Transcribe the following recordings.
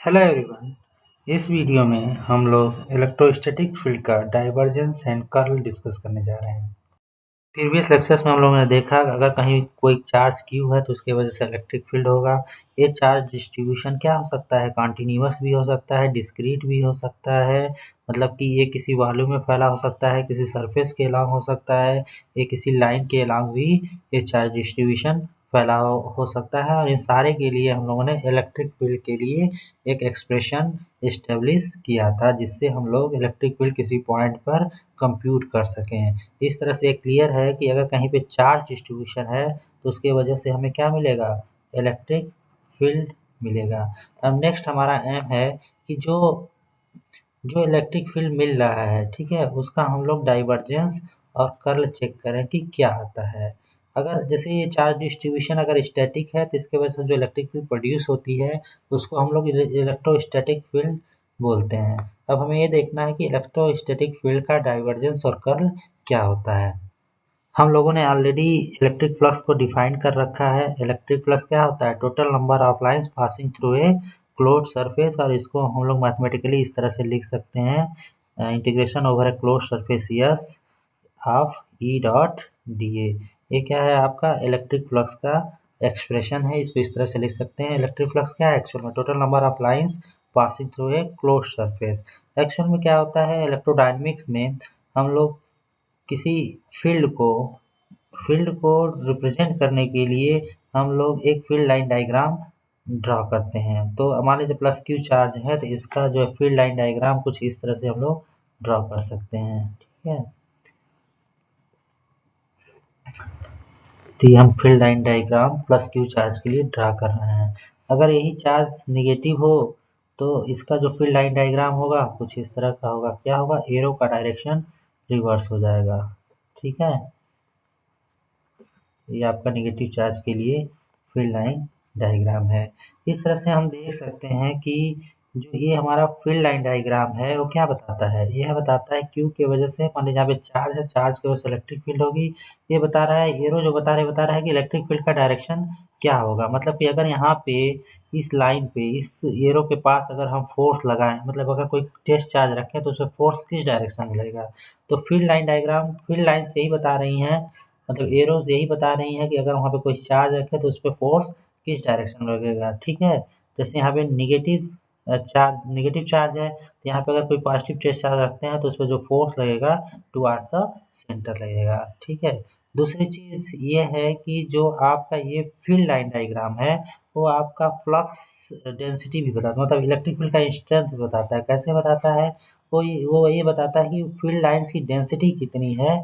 Hello everyone. इस video में हम लोग इलेक्ट्रोस्टैटिक फील्ड का डाइवर्जेंस एंड कर्ल डिस्कस करने जा रहे हैं। प्रीवियस लेक्चर्स में हम लोगों ने देखा अगर कहीं कोई चार्ज क्यू है तो उसके वजह से इलेक्ट्रिक फील्ड होगा। ये चार्ज डिस्ट्रीब्यूशन क्या हो सकता है, कॉन्टिन्यूअस भी हो सकता है, डिस्क्रीट भी हो सकता है, मतलब कि ये किसी वॉल्यूम में फैला हो सकता है, किसी सरफेस के अलोंग हो सकता है, ये किसी लाइन के अलोंग भी ये चार्ज डिस्ट्रीब्यूशन फैला हो सकता है। और इन सारे के लिए हम लोगों ने इलेक्ट्रिक फील्ड के लिए एक एक्सप्रेशन इस्टेब्लिश किया था जिससे हम लोग इलेक्ट्रिक फील्ड किसी पॉइंट पर कंप्यूट कर सकें। इस तरह से क्लियर है कि अगर कहीं पे चार्ज डिस्ट्रीब्यूशन है तो उसके वजह से हमें क्या मिलेगा, इलेक्ट्रिक फील्ड मिलेगा। अब नेक्स्ट हमारा एम है कि जो जो इलेक्ट्रिक फील्ड मिल रहा है, ठीक है, उसका हम लोग डाइवर्जेंस और कर्ल चेक करें कि क्या आता है। अगर जैसे ये चार्ज डिस्ट्रीब्यूशन अगर स्टैटिक है तो इसके वजह से जो इलेक्ट्रिक फील्ड प्रोड्यूस होती है उसको हम लोग इलेक्ट्रोस्टैटिक फील्ड बोलते हैं। अब हमें ये देखना है कि इलेक्ट्रोस्टैटिक फील्ड का डाइवर्जेंस और कर्ल क्या होता है। हम लोगों ने ऑलरेडी इलेक्ट्रिक फ्लक्स को डिफाइन कर रखा है। इलेक्ट्रिक फ्लक्स क्या होता है, total number of lines passing through a closed surface, और इसको हम लोग मैथमेटिकली इस तरह से लिख सकते हैं, integration over A closed surface yes of E dot D ए। ये क्या है, आपका इलेक्ट्रिक फ्लक्स का एक्सप्रेशन है। इसको इस तरह से लिख सकते हैं। इलेक्ट्रिक फ्लक्स क्या है एक्चुअल में, total number of lines passing through a closed surface. Actual में क्या होता है, इलेक्ट्रोडायनेमिक्स में हम लोग किसी फील्ड को रिप्रेजेंट करने के लिए हम लोग एक फील्ड लाइन डायग्राम ड्रॉ करते हैं। तो मान लीजिए प्लस क्यू चार्ज है तो इसका जो है फील्ड लाइन डायग्राम कुछ इस तरह से हम लोग ड्रॉ कर सकते हैं, ठीक है। तो ये हम field line diagram plus Q charge के लिए ड्रा कर रहे हैं। अगर यही चार्ज निगेटिव हो तो इसका जो फील्ड लाइन डायग्राम होगा कुछ इस तरह का होगा। क्या होगा, एरो का डायरेक्शन रिवर्स हो जाएगा, ठीक है। ये आपका नेगेटिव चार्ज के लिए फील्ड लाइन डायग्राम है। इस तरह से हम देख सकते हैं कि जो ये हमारा फील्ड लाइन डायग्राम है वो क्या बताता है, यह बताता है क्यू के वजह से, मान लीजिए यहाँ पे चार्ज है, चार्ज की वजह से इलेक्ट्रिक फील्ड होगी। ये बता रहा है, एरो जो बता रहा है कि इलेक्ट्रिक फील्ड का डायरेक्शन क्या होगा। मतलब कि अगर यहाँ पे इस लाइन पे इस एरो के पास अगर हम फोर्स लगाएं, मतलब अगर कोई टेस्ट चार्ज रखें तो उसे फोर्स किस डायरेक्शन में लगेगा। तो field line diagram field line से ही बता रही हैं, मतलब एरोज यही बता रही हैं कि अगर वहाँ पे कोई चार्ज रखे तो उस पर फोर्स किस डायरेक्शन में लगेगा, ठीक है। जैसे यहाँ पे निगेटिव चार्ज है तो यहाँ पे अगर कोई पॉजिटिव चार्ज रखते हैं तो उस पर जो फोर्स लगेगा टुवर्ड द सेंटर लगेगा, ठीक है। दूसरी चीज ये है कि जो आपका ये फील्ड लाइन डायग्राम है वो आपका फ्लक्स डेंसिटी भी बताता है, मतलब इलेक्ट्रिक फील्ड का स्ट्रेंथ भी बताता है। कैसे बताता है, वो ये बताता है कि फील्ड लाइंस की डेंसिटी कितनी है,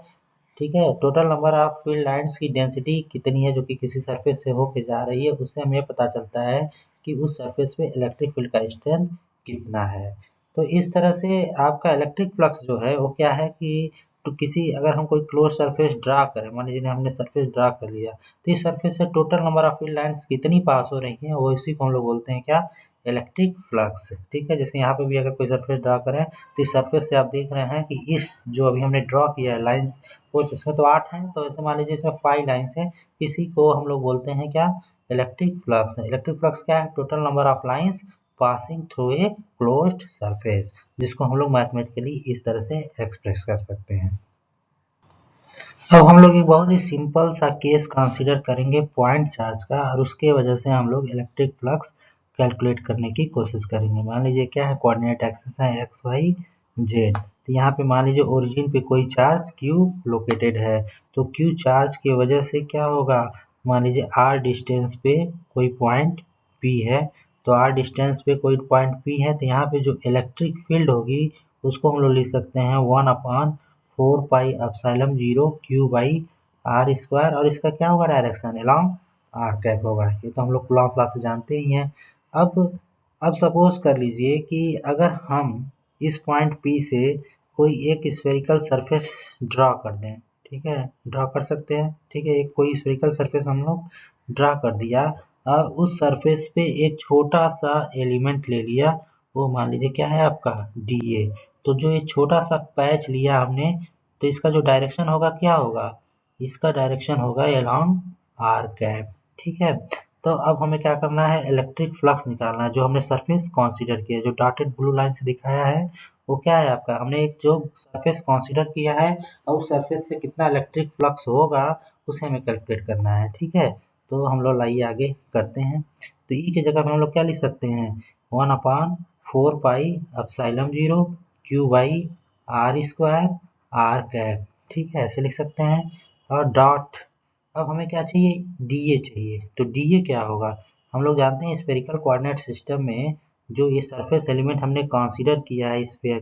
ठीक है। Total number of field lines की डेंसिटी कितनी है जो कि किसी सरफेस से होके जा रही है, उससे हमें पता चलता है कि उस सरफेस पे इलेक्ट्रिक फील्ड का स्ट्रेंथ कितना है। तो इस तरह से आपका इलेक्ट्रिक फ्लक्स जो है वो क्या है कि तो किसी अगर हम कोई क्लोज सरफेस ड्रा करें, मान लीजिए हमने सरफेस ड्रा कर लिया तो इस सरफेस से total number of field lines कितनी पास हो रही हैं वो इसी को हम लोग बोलते हैं क्या, इलेक्ट्रिक फ्लक्स, ठीक है। जैसे यहाँ पे भी अगर कोई सरफेस ड्रा करें तो इस सरफेस से आप देख रहे हैं कि इस जो अभी हमने ड्रॉ किया है लाइन, वो इसमें तो 8 है तो ऐसे मान लीजिए इसमें 5 लाइन्स है, इसी को हम लोग बोलते हैं क्या, इलेक्ट्रिक फ्लक्स। इलेक्ट्रिक फ्लक्स क्या है, total number of lines passing through a closed surface, जिसको हम लोग मैथमेटिकली इस तरह से एक्सप्रेस कर सकते हैं। अब हम लोग एक बहुत ही सिंपल सा केस कंसीडर करेंगे पॉइंट चार्ज का, और उसके वजह से हम लोग इलेक्ट्रिक फ्लक्स कैलकुलेट करने की कोशिश करेंगे। मान लीजिए क्या है, कोऑर्डिनेट एक्सिस है एक्स वाई जेड। तो यहाँ पे मान लीजिए ओरिजिन पे कोई चार्ज Q लोकेटेड है, तो Q चार्ज की वजह से क्या होगा, मान लीजिए R डिस्टेंस पे कोई पॉइंट P है, तो R डिस्टेंस पे कोई पॉइंट P है तो यहाँ पे जो इलेक्ट्रिक फील्ड होगी उसको हम लोग लिख सकते हैं 1/4 pi epsilon 0 Q by are square, और इसका क्या होगा डायरेक्शन अलोंग आर कैप होगा। ये तो हम लोग कूलॉम लॉ से जानते ही हैं। अब अब सपोज कर लीजिए कि अगर हम इस पॉइंट P से कोई एक स्फेरिकल सरफेस ड्रॉ कर दें, ठीक है, ड्रॉ कर सकते हैं, ठीक है। एक कोई स्फेरिकल सरफेस हम लोग ड्रॉ कर दिया और उस सरफेस पे एक छोटा सा एलिमेंट ले लिया, वो मान लीजिए क्या है आपका DA। तो जो ये छोटा सा पैच लिया हमने तो इसका जो डायरेक्शन होगा क्या होगा, इसका डायरेक्शन होगा अलोंग आर कैप, ठीक है। तो अब हमें क्या करना है, इलेक्ट्रिक फ्लक्स निकालना है। जो हमने सरफेस कंसीडर किया, जो डॉटेड ब्लू लाइन से दिखाया है, वो क्या है आपका, हमने एक जो सरफेस कंसीडर किया है और उस सरफेस से कितना इलेक्ट्रिक फ्लक्स होगा उसे हमें कैलकुलेट करना है। ठीक है, तो हम लोग लाइए आगे करते हैं। तो ई की जगह पे हम लोग क्या लिख सकते हैं, 1/4 pi epsilon 0 Q by are square R cap. ठीक है, ऐसे लिख सकते हैं। और डॉट, अब हमें क्या चाहिए, डी चाहिए। तो डी क्या होगा, हम लोग जानते हैं स्फेरिकल कोऑर्डिनेट सिस्टम में जो ये सरफेस एलिमेंट हमने कंसीडर किया है, स्फेयर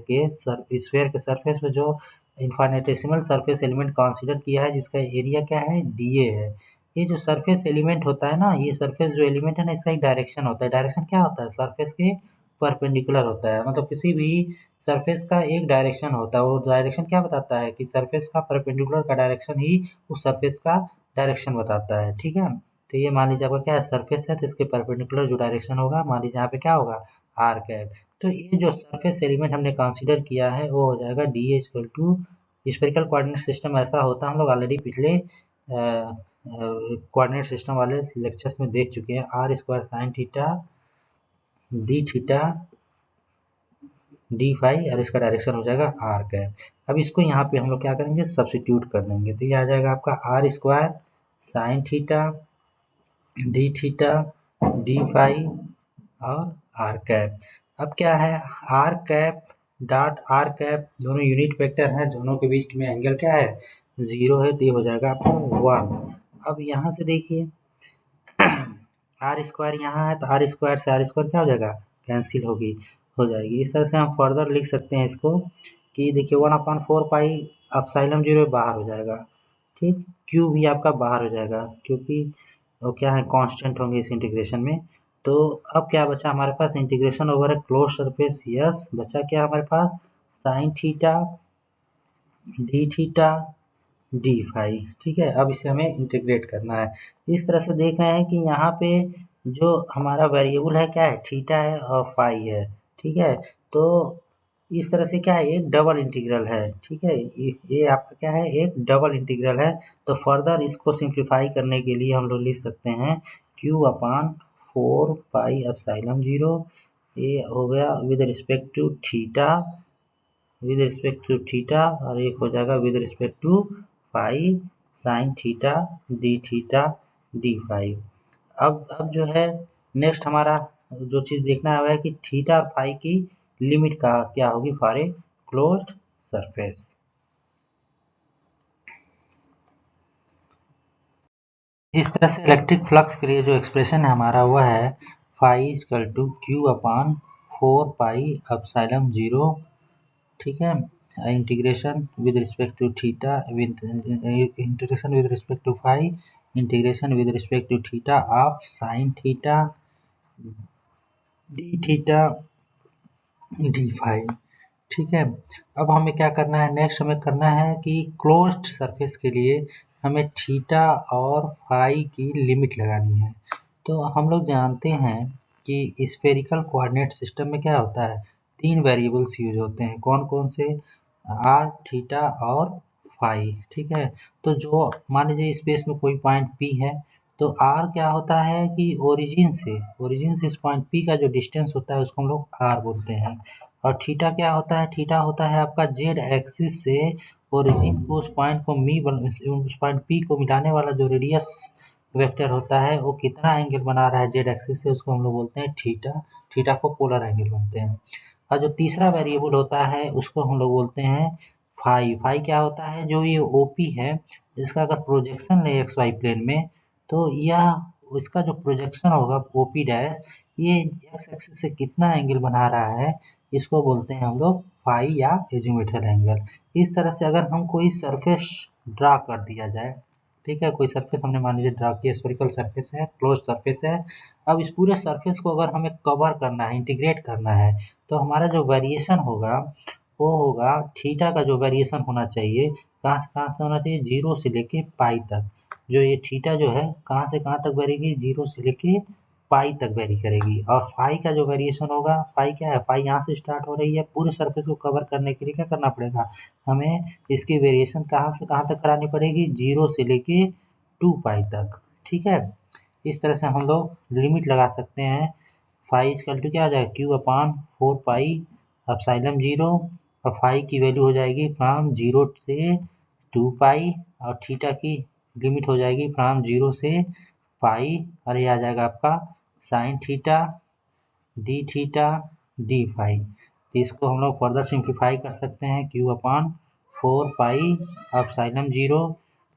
के सरफेस में जो इन्फाइनेटेसिमल सरफेस एलिमेंट कंसीडर किया है, जिसका एरिया क्या है, डी है। ये जो सरफेस एलिमेंट होता है ना, ये सरफेस जो एलिमेंट है ना, इसका एक डायरेक्शन होता है। डायरेक्शन क्या होता है, सरफेस के परपेंडिकुलर होता है। मतलब किसी भी सरफेस का एक डायरेक्शन होता है, वो डायरेक्शन क्या बताता है कि सरफेस का परपेंडिकुलर का डायरेक्शन ही उस सरफेस का डायरेक्शन बताता है। ठीक है, तो ये मान लीजिए आपका क्या है, सरफेस है, तो इसके परपेंडिकुलर जो डायरेक्शन होगा, मान लीजिए यहाँ पे क्या होगा, आर कैप। तो ये जो सरफेस एलिमेंट हमने कंसीडर किया है वो हो जाएगा D equal to, spherical coordinate system ऐसा होता है, हम लोग ऑलरेडी पिछले कोऑर्डिनेट सिस्टम वाले लेक्चर्स में देख चुके हैं। R square sine theta D theta D phi, और इसका डायरेक्शन हो जाएगा आर कैप। अब इसको यहाँ पे हम लोग क्या करेंगे, सब्सिट्यूट कर देंगे। तो ये आ जाएगा आपका R square sine theta D theta D phi और आर कैप। अब क्या है, R cap dot R cap दोनों यूनिट वेक्टर हैं, दोनों के बीच में एंगल क्या है, 0 है, तो ये हो जाएगा आपका 1। अब यहाँ से देखिए आर स्क्वायर यहाँ है, तो आर स्क्वायर से आर स्क्वायर क्या हो जाएगा, कैंसिल हो जाएगी। इस तरह से हम फर्दर लिख सकते हैं इसको कि देखिए 1/4 पाई एप्सिलॉन 0 बाहर हो जाएगा। ठीक, क्यू भी आपका बाहर हो जाएगा क्योंकि वो क्या है, कांस्टेंट होंगे इस इंटीग्रेशन में। तो अब क्या बचा हमारे पास, integration over a close surface, yes बचा क्या हमारे पास, sine theta D theta D phi. ठीक है, अब इसे हमें इंटीग्रेट करना है। इस तरह से देख रहे हैं कि यहाँ पे जो हमारा वेरिएबल है क्या है, थीटा है और फाई है। ठीक है, तो इस तरह से क्या है, एक डबल इंटीग्रल है। ठीक है, ये आपका क्या है, एक डबल इंटीग्रल है। तो फर्दर इसको सिंप्लीफाई करने के लिए हम लोग लिख सकते हैं Q/4 पाई एप्सिलॉन 0, ये हो गया विद रिस्पेक्ट टू थीटा, और एक हो जाएगा with respect to phi sine theta D phi. अब जो है नेक्स्ट हमारा जो चीज़ देखना है कि थीटा और फाई की लिमिट का क्या होगी फॉर ए क्लोज्ड सरफेस। इस तरह से इलेक्ट्रिक फ्लक्स के लिए जो एक्सप्रेशन है हमारा वह है phi equal to Q/4 pi epsilon 0। ठीक है, integration with respect to theta, integration with respect to phi, integration with respect to theta of sine theta D theta D phi. ठीक है, अब हमें क्या करना है, नेक्स्ट हमें करना है कि क्लोज्ड सरफेस के लिए हमें थीटा और फाई की लिमिट लगानी है। तो हम लोग जानते हैं कि स्फेरिकल कोऑर्डिनेट सिस्टम में क्या होता है, 3 वेरिएबल्स यूज होते हैं। कौन कौन से, आर थीटा और फाई। ठीक है, तो जो मान लीजिए स्पेस में कोई पॉइंट पी है, तो आर क्या होता है कि ओरिजिन से इस पॉइंट पी का जो डिस्टेंस होता है उसको हम लोग आर बोलते हैं। और थीटा क्या होता है, थीटा होता है आपका जेड एक्सिस से ओरिजिन को उस पॉइंट को उस पॉइंट पी को मिलाने वाला जो रेडियस वेक्टर होता है वो कितना एंगल बना रहा है जेड एक्सिस से, उसको हम लोग बोलते हैं थीटा। थीटा को पोलर एंगल बोलते हैं। और जो तीसरा वेरिएबल होता है उसको हम लोग बोलते हैं फाई। फाई क्या होता है, जो ये ओपी है इसका अगर प्रोजेक्शन ले एक्स वाई प्लेन में, तो यह इसका जो प्रोजेक्शन होगा ओपी डैश, ये एक्स एक्सिस से कितना एंगल बना रहा है, इसको बोलते हैं हम लोग फाई या एजिमुथल एंगल। इस तरह से अगर हम कोई सरफेस ड्रा कर दिया जाए, ठीक है, कोई सरफेस हमने मान लीजिए ड्रा किया, स्फेरिकल सरफेस है, क्लोज सरफेस है। अब इस पूरे सरफेस को अगर हमें कवर करना है, इंटीग्रेट करना है, तो हमारा जो वेरिएशन होगा वो होगा थीटा का जो वेरिएशन होना चाहिए, कहाँ से होना चाहिए, 0 से लेके पाई तक। जो ये थीटा जो है कहाँ से कहाँ तक वेरी, 0 से लेके पाई तक वेरी करेगी। और फाई का जो वेरिएशन होगा, फाई क्या है, फाई यहाँ से स्टार्ट हो रही है, पूरे सरफेस को कवर करने के लिए क्या करना पड़ेगा, हमें इसकी वेरिएशन कहाँ से कहाँ तक करानी पड़ेगी, 0 से लेके 2 पाई तक। ठीक है, इस तरह से हम लोग लिमिट लगा सकते हैं। फाई इक्वल टू क्या हो जाएगा, क्यू अपान 4 पाई एप्सिलॉन 0, और फाई की वैल्यू हो जाएगी फ्रॉम 0 से 2 पाई, और थीटा की लिमिट हो जाएगी फ्रॉम 0 से पाई, और ये आ जाएगा आपका sine theta D theta D phi. तो इसको हम लोग फर्दर सिंप्लीफाई कर सकते हैं, Q upon 4 pi epsilon 0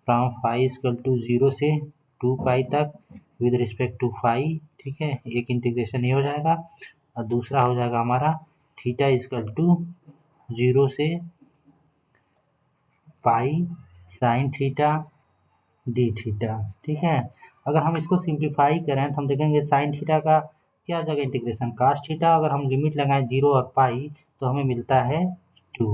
from phi equal to 0 से 2 पाई तक विद रिस्पेक्ट टू फाई। ठीक है, एक इंटीग्रेशन ये हो जाएगा, और दूसरा हो जाएगा हमारा थीटा इक्वल टू 0 से pi sine theta D theta. ठीक है, अगर हम इसको सिंप्लीफाई करें तो हम देखेंगे साइन थीटा का क्या जगह इंटीग्रेशन कास थीटा, अगर हम लिमिट लगाएं 0 और पाई तो हमें मिलता है 2,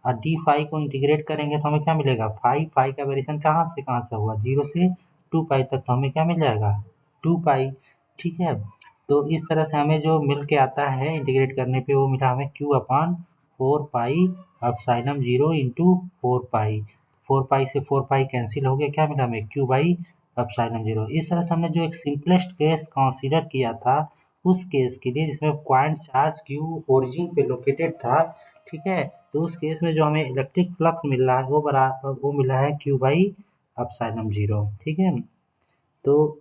और डी फाई को इंटीग्रेट करेंगे तो हमें क्या मिलेगा, फाई फाई का वेरिएशन कहाँ से हुआ, 0 से 2 पाई तक, तो हमें क्या मिल जाएगा 2 पाई। ठीक है, तो इस तरह से हमें जो मिल के आता है इंटीग्रेट करने पे वो मिला हमें Q upon 4 pi epsilon 0 into 4 पाई। 4 पाई से 4 पाई कैंसिल हो गया, क्या मिला हमें क्यू बाई एप्सिलॉन 0। इस तरह से हमने जो एक सिंपलेस्ट केस कंसीडर किया था उस केस के लिए जिसमें पॉइंट चार्ज क्यू ओरिजिन पे लोकेटेड था। ठीक है, तो उस केस में जो हमें इलेक्ट्रिक फ्लक्स मिल रहा है वो मिला है क्यू बाई एप्सिलॉन 0। ठीक है, तो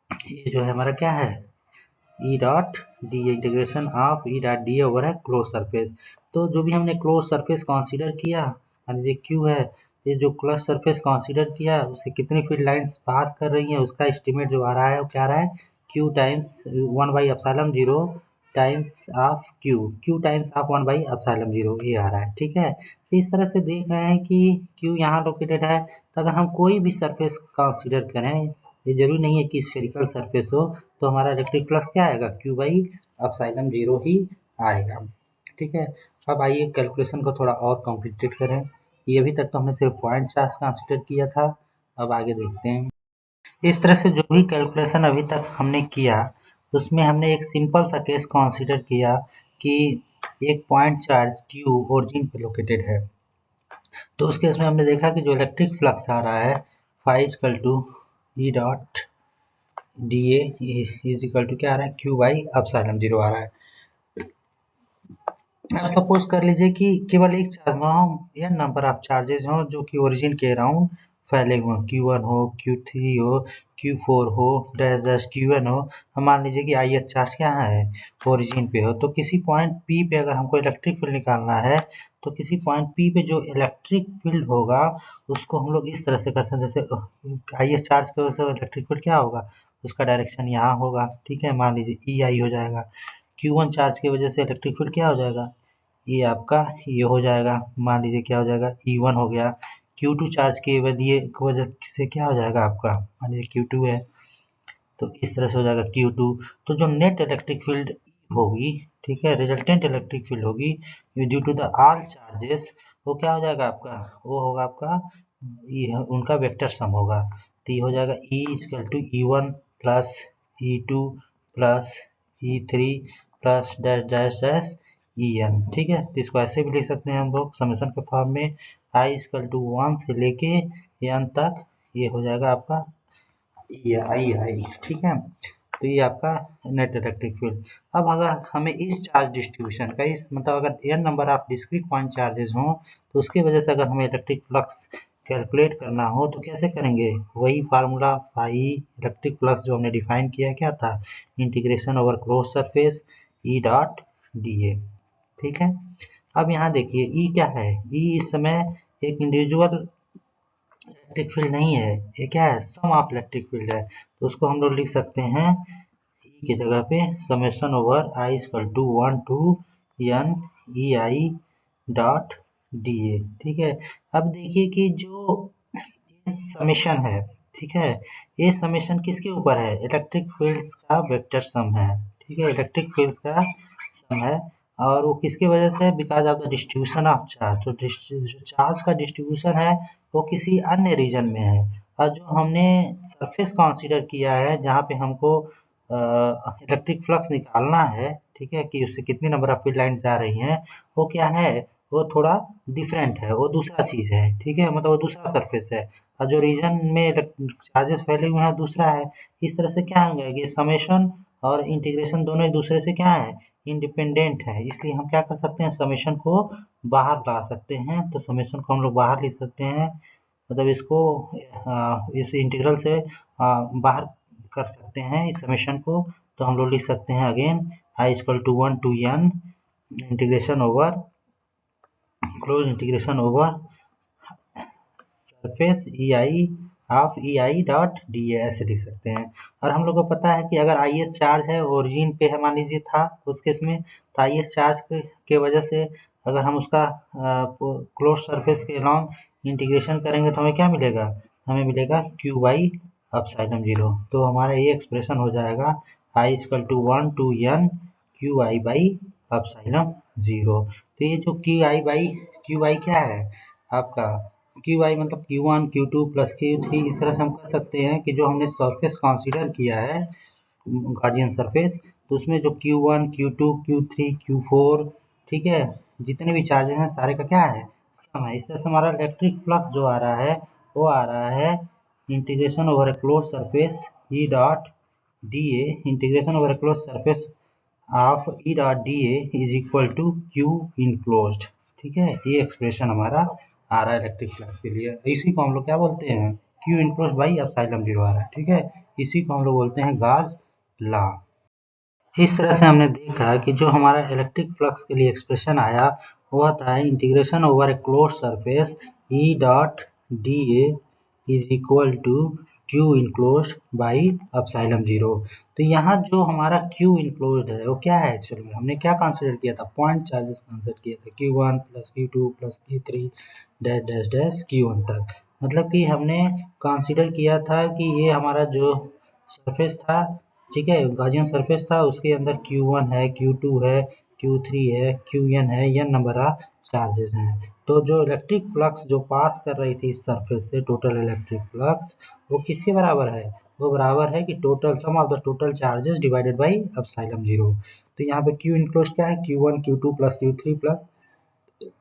ये जो है हमारा क्या है, ई dot D integration of E dot D over है क्लोज सरफेस। तो जो भी हमने क्लोज सरफेस कंसीडर किया, मान लीजिए क्यू है, ये जो क्लोज सरफेस कंसीडर किया उससे कितनी फील्ड लाइंस पास कर रही हैं उसका एस्टिमेट जो आ रहा है वो क्या आ रहा है, Q times 1 by epsilon 0 times of Q times of 1 by epsilon 0 ये आ रहा है। ठीक है, तो इस तरह से देख रहे हैं कि क्यू यहाँ लोकेटेड है, तो अगर हम कोई भी सरफेस कंसीडर करें, ये जरूरी नहीं है कि स्फेरिकल सरफेस हो, तो हमारा इलेक्ट्रिक फ्लक्स क्या आएगा, क्यू बाई एप्सिलॉन 0 ही आएगा। ठीक है, अब आइए कैलकुलेशन को थोड़ा और कॉम्प्लिकेटेड करें। ये अभी तक तो हमने सिर्फ पॉइंट चार्ज कंसिडर किया था, अब आगे देखते हैं। इस तरह से जो भी कैलकुलेशन अभी तक हमने किया उसमें हमने एक सिंपल सा केस कंसीडर किया कि एक पॉइंट चार्ज क्यू ओरिजिन पे लोकेटेड है। तो उस केस में हमने देखा कि जो इलेक्ट्रिक फ्लक्स आ रहा है phi equal to E dot D A is equal to क्या आ रहा है, क्यू बाई एप्सिलॉन 0 आ रहा है। अब सपोज कर लीजिए कि केवल एक चार्ज ना हो, या नंबर ऑफ चार्जेस हो जो कि ओरिजिन के अराउंड फैले हुए, Q1 हो, Q3 हो, Q4 हो, डैश डैश Qn हो। हम मान लीजिए कि ith चार्ज क्या है, ओरिजिन पे हो, तो किसी पॉइंट P पे अगर हमको इलेक्ट्रिक फील्ड निकालना है तो किसी पॉइंट P पे जो इलेक्ट्रिक फील्ड होगा उसको हम लोग इस तरह से करते हैं, जैसे ith चार्ज की वजह से इलेक्ट्रिक फील्ड क्या होगा, उसका डायरेक्शन यहाँ होगा। ठीक है, मान लीजिए EI हो जाएगा, Q1 चार्ज की वजह से इलेक्ट्रिक फील्ड क्या हो जाएगा, ये आपका ये हो जाएगा, मान लीजिए क्या हो जाएगा E1 हो गया। Q2 चार्ज की वजह से क्या हो जाएगा आपका, मान लीजिए Q2 है, तो इस तरह से हो जाएगा Q2। तो जो नेट इलेक्ट्रिक फील्ड होगी, ठीक है, रिजल्टेंट इलेक्ट्रिक फील्ड होगी due to the all charges, वो क्या हो जाएगा आपका, वो होगा आपका ये उनका वेक्टर सम होगा। तो ये हो जाएगा E equal to E1 plus E2 plus E3 plus dash dash dash En। ठीक है, तो इसको ऐसे भी लिख सकते हैं हम लोग समेशन के फॉर्म में, I इक्वल टू 1 से लेके n तक ये हो जाएगा आपका आई। ठीक है, तो ये आपका नेट इलेक्ट्रिक फील्ड। अब अगर हमें इस चार्ज डिस्ट्रीब्यूशन का इस मतलब अगर n number of discrete point charges हों तो उसकी वजह से अगर हमें इलेक्ट्रिक फ्लक्स कैलकुलेट करना हो तो कैसे करेंगे, वही फार्मूला फाई इलेक्ट्रिक फ्लक्स जो हमने डिफाइन किया क्या था, integration over close surface E dot D A. ठीक है, अब यहाँ देखिए ई क्या है, ई इस समय एक इंडिविजुअल इलेक्ट्रिक फील्ड नहीं है, ये क्या है, सम ऑफ इलेक्ट्रिक फील्ड है। तो उसको हम लोग लिख सकते हैं ई की जगह पे summation over I equal to 1 to N E I dot D A. ठीक है, अब देखिए कि जो समेशन है, ठीक है, ये समेशन किसके ऊपर है, इलेक्ट्रिक फील्ड्स का वेक्टर सम है। ठीक है, इलेक्ट्रिक फील्ड्स का सम है, और वो किसकी वजह से है, because of the distribution of charge. तो जो चार्ज का डिस्ट्रीब्यूशन है वो किसी अन्य रीजन में है, और जो हमने सरफेस कंसीडर किया है जहाँ पे हमको इलेक्ट्रिक फ्लक्स निकालना है, ठीक है, कि उससे कितनी नंबर ऑफ फील्ड लाइन्स आ रही हैं, वो क्या है, वो थोड़ा डिफरेंट है, वो दूसरा चीज़ है। ठीक है, मतलब वो दूसरा सरफेस है, और जो रीजन में चार्जेस फैले हुए हैं दूसरा है। इस तरह से क्या होगा कि समेशन और इंटीग्रेशन दोनों एक दूसरे से क्या है, इंडिपेंडेंट है। इसलिए हम क्या कर सकते हैं, समेशन को बाहर ला सकते हैं। तो समेशन को हम लोग बाहर लिख सकते हैं, मतलब इसको इस इंटीग्रल से बाहर कर सकते हैं इस समेशन को। तो हम लोग लिख सकते हैं again I equal to 1 to n integration over close integration over surface E I of E I dot D ऐसे लिख सकते हैं। और हम लोग को पता है कि अगर आई एस चार्ज है ओरिजिन पे है, मान लीजिए था उस केस में, तो आई एस चार्ज के वजह से अगर हम उसका क्लोज सरफेस के अलॉन्ग इंटीग्रेशन करेंगे तो हमें क्या मिलेगा, हमें मिलेगा क्यू बाई अपसाइलम जीरो। तो हमारा ये एक्सप्रेशन हो जाएगा i equal to 1 to n q i by epsilon zero. तो ये जो क्यू आई क्या है आपका, क्यू आई मतलब Q1 Q2 प्लस Q3। इस तरह से हम कह सकते हैं कि जो हमने सरफेस कंसीडर किया है गाजियन सरफेस, तो उसमें जो Q1 Q2 Q3 Q4 ठीक है, जितने भी चार्जेस हैं सारे का क्या है, सम है। इस तरह से हमारा इलेक्ट्रिक फ्लक्स जो आ रहा है वो आ रहा है integration over a close surface E dot D A, integration over a close surface of E dot D A is equal to Q enclosed. ठीक है, ये एक्सप्रेशन हमारा आ रहा है इलेक्ट्रिक फ्लक्स के लिए। इसी को हम लोग क्या बोलते हैं, q enclose by epsilon zero आ रहा है। ठीक है, इसी को हम लोग बोलते हैं गाज लॉ। इस तरह से हमने देखा कि जो हमारा इलेक्ट्रिक फ्लक्स के लिए एक्सप्रेशन आया वो था integration over a close surface E dot D A is equal to Q enclose by epsilon zero. तो यहाँ जो हमारा क्यू इनक्लोज है वो क्या है, चलो हमने क्या कंसिडर किया था, पॉइंट चार्जेस कंसिडर किया था Q1 plus Q2 plus Q3 dash dash dash Q1 तक। मतलब कि हमने कंसिडर किया था कि ये हमारा जो सरफेस था, ठीक है, गाजियन सरफेस था, उसके अंदर Q1 है, Q2 है, Q3 है, Qn है, n नंबर ऑफ चार्जेस हैं। तो जो इलेक्ट्रिक फ्लक्स जो पास कर रही थी इस सरफेस से, टोटल इलेक्ट्रिक फ्लक्स, वो किसके बराबर है, वो बराबर है कि total sum of the total charges divided by epsilon zero. तो यहाँ पे Q इनक्लोज क्या है, Q1 Q2 plus Q3 plus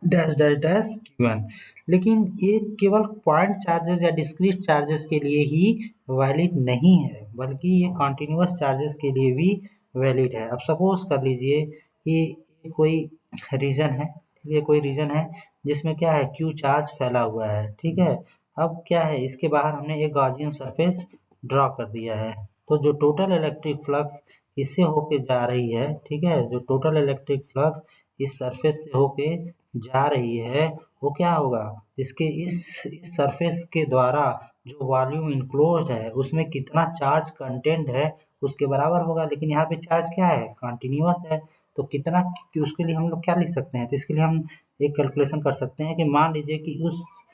dash dash dash Q1। लेकिन ये केवल पॉइंट चार्जेस या डिस्क्रीट चार्जेस के लिए ही वैलिड नहीं है, बल्कि ये कॉन्टिन्यूस चार्जेस के लिए भी वैलिड है। अब सपोज कर लीजिए कि कोई रीजन है, ये कोई रीजन है जिसमें क्या है, क्यू चार्ज फैला हुआ है। ठीक है, अब क्या है, इसके बाहर हमने एक गॉसियन सरफेस ड्रॉ कर दिया है। तो जो टोटल इलेक्ट्रिक फ्लक्स इससे होके जा रही है, ठीक है, जो टोटल इलेक्ट्रिक फ्लक्स इस सरफेस से होके जा रही है वो क्या होगा, इसके इस सरफेस के द्वारा जो वॉल्यूम इनक्लोज्ड है उसमें कितना चार्ज कंटेंट है उसके बराबर होगा। लेकिन यहाँ पे चार्ज क्या है, कंटिन्यूअस है। तो कितना कि उसके लिए हम लोग क्या लिख सकते हैं, तो इसके लिए हम एक कैलकुलेशन कर सकते हैं कि मान लीजिए कि उस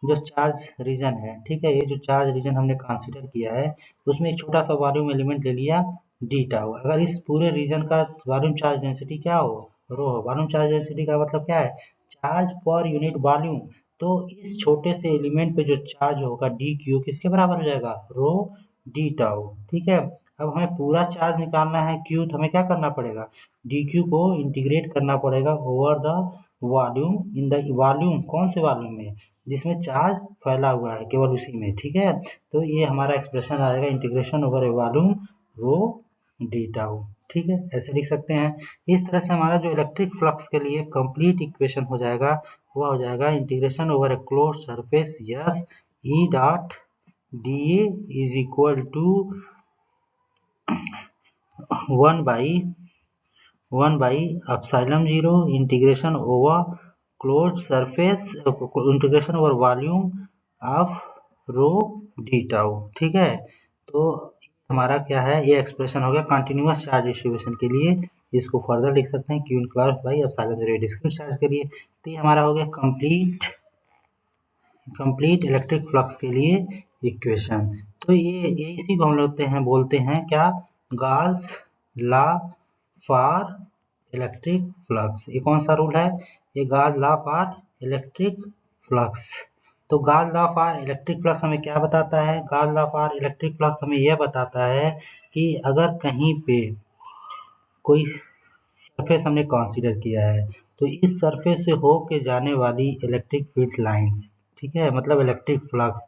जो चार्ज रीजन है, ठीक है, ये जो चार्ज रीजन हमने कंसीडर किया है उसमें एक छोटा सा वॉल्यूम एलिमेंट ले लिया डी टाउ। अगर इस पूरे रीजन का वॉल्यूम चार्ज डेंसिटी क्या हो, रो हो। वॉल्यूम चार्ज डेंसिटी का मतलब क्या है, चार्ज पर यूनिट वॉल्यूम। तो इस छोटे से एलिमेंट पे जो चार्ज होगा डी क्यू किसके बराबर हो जाएगा, रो डी टाउ। ठीक है, अब हमें पूरा चार्ज निकालना है क्यू, तो हमें क्या करना पड़ेगा, डी क्यू को इंटीग्रेट करना पड़ेगा over the volume in the volume, कौन से वॉल्यूम में, जिसमें चार्ज फैला हुआ है केवल उसी में। ठीक है, तो ये हमारा एक्सप्रेशन आएगा इंटीग्रेशन ओवर ए वॉल्यूम रो डी टाउ। ठीक है, ऐसे लिख सकते हैं। इस तरह से हमारा जो इलेक्ट्रिक फ्लक्स के लिए कंप्लीट इक्वेशन हो जाएगा वह हो जाएगा integration over a close surface S E dot D A is equal to 1 by epsilon zero integration over close surface integration over volume of rho D tau. ठीक है, तो हमारा क्या है, ये एक्सप्रेशन हो गया कंटिन्यूअस चार्ज डिस्ट्रीब्यूशन के लिए। इसको फर्दर लिख सकते हैं q enclose by epsilon zero discrete charge के लिए। तो ये हमारा हो गया कंप्लीट इलेक्ट्रिक फ्लक्स के लिए इक्वेशन। तो ये इसी को हम बोलते हैं क्या, गाज लॉ फॉर इलेक्ट्रिक फ्लक्स। ये कौन सा रूल है, ये गाज लॉ फॉर इलेक्ट्रिक फ्लक्स। तो गाज लॉ फॉर इलेक्ट्रिक फ्लक्स हमें क्या बताता है, गाज लॉ फॉर इलेक्ट्रिक फ्लक्स हमें यह बताता है कि अगर कहीं पे कोई सरफेस हमने कंसीडर किया है तो इस सरफेस से होके जाने वाली इलेक्ट्रिक फील्ड लाइंस, ठीक है, मतलब इलेक्ट्रिक फ्लक्स